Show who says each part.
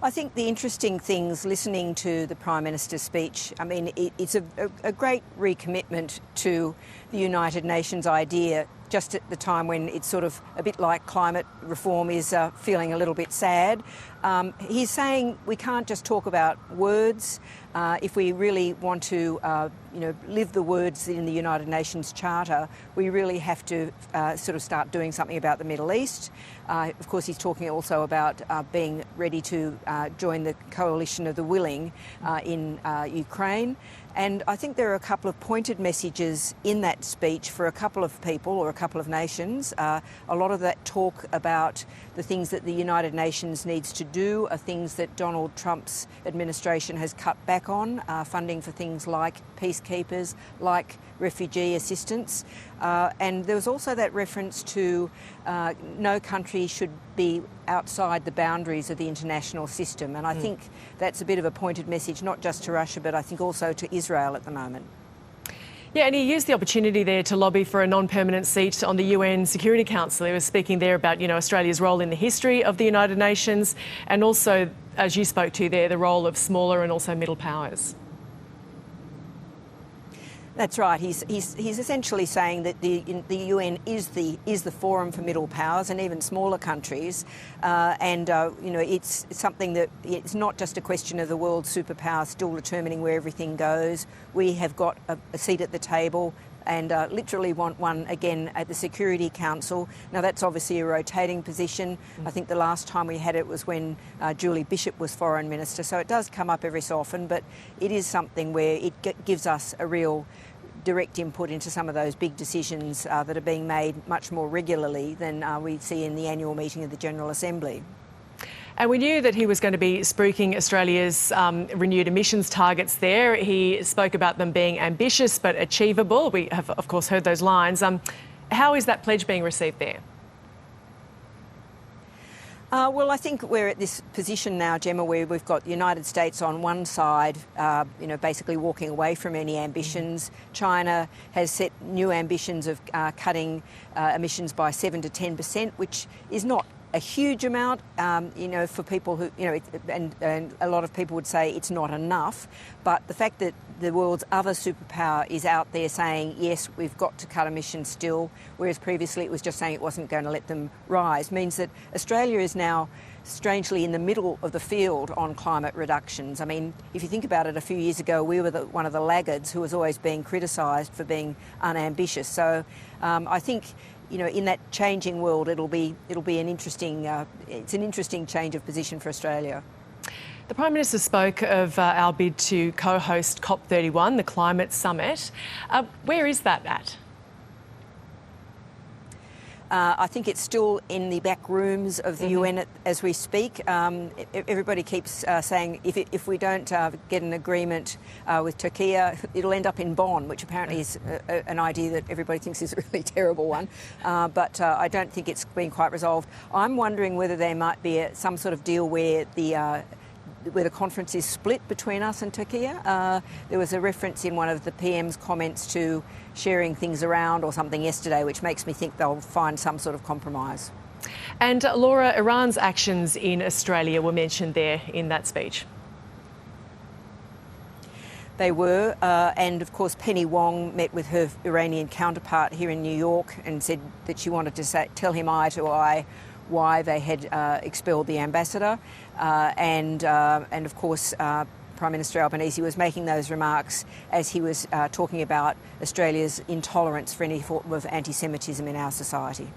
Speaker 1: I think the interesting things, listening to the Prime Minister's speech, I mean, it's a great recommitment to the United Nations idea just at the time when it's sort of a bit like climate reform is feeling a little bit sad. He's saying we can't just talk about words. If we really want to live the words in the United Nations Charter, we really have to sort of start doing something about the Middle East. Of course, he's talking also about being ready to join the coalition of the willing in Ukraine. And I think there are a couple of pointed messages in that speech for a couple of people or a couple of nations. A lot of that talk about the things that the United Nations needs to do are things that Donald Trump's administration has cut back on, funding for things like peacekeepers, like refugee assistance. And there was also that reference to no country should be outside the boundaries of the international system. And I think that's a bit of a pointed message, not just to Russia, but I think also to Israel at the moment.
Speaker 2: Yeah, and he used the opportunity there to lobby for a non-permanent seat on the UN Security Council. He was speaking there about, Australia's role in the history of the United Nations and also, as you spoke to there, the role of smaller and also middle powers.
Speaker 1: That's right. He's essentially saying that the UN is the forum for middle powers and even smaller countries, it's something that it's not just a question of the world superpower still determining where everything goes. We have got a seat at the table and literally want one again at the Security Council. Now that's obviously a rotating position. I think the last time we had it was when Julie Bishop was Foreign Minister, so it does come up every so often, but it is something where it gives us a real direct input into some of those big decisions that are being made much more regularly than we see in the annual meeting of the General Assembly.
Speaker 2: And we knew that he was going to be spruiking Australia's renewed emissions targets there. He spoke about them being ambitious but achievable. We have, of course, heard those lines. How is that pledge being received there?
Speaker 1: Well, I think we're at this position now, Gemma, where we've got the United States on one side, basically walking away from any ambitions. China has set new ambitions of cutting emissions by 7 to 10%, which is not a huge amount, for people who, and a lot of people would say it's not enough. But the fact that the world's other superpower is out there saying, yes, we've got to cut emissions still, whereas previously it was just saying it wasn't going to let them rise, means that Australia is now strangely in the middle of the field on climate reductions. I mean, if you think about it, a few years ago we were one of the laggards who was always being criticised for being unambitious. So I think, in that changing world, it'll be an interesting change of position for Australia.
Speaker 2: The Prime Minister spoke of our bid to co-host COP31, the climate summit. Where is that at?
Speaker 1: I think it's still in the back rooms of the UN as we speak. Everybody keeps saying if we don't get an agreement with Turkey, it'll end up in Bonn, which apparently is an idea that everybody thinks is a really terrible one. But I don't think it's been quite resolved. I'm wondering whether there might be some sort of deal where the conference is split between us and Turkey. There was a reference in one of the PM's comments to sharing things around or something yesterday, which makes me think they'll find some sort of compromise.
Speaker 2: And Laura, Iran's actions in Australia were mentioned there in that speech.
Speaker 1: They were, and of course Penny Wong met with her Iranian counterpart here in New York and said that she wanted to tell him eye to eye why they had expelled the ambassador, and of course Prime Minister Albanese was making those remarks as he was talking about Australia's intolerance for any form of anti-Semitism in our society.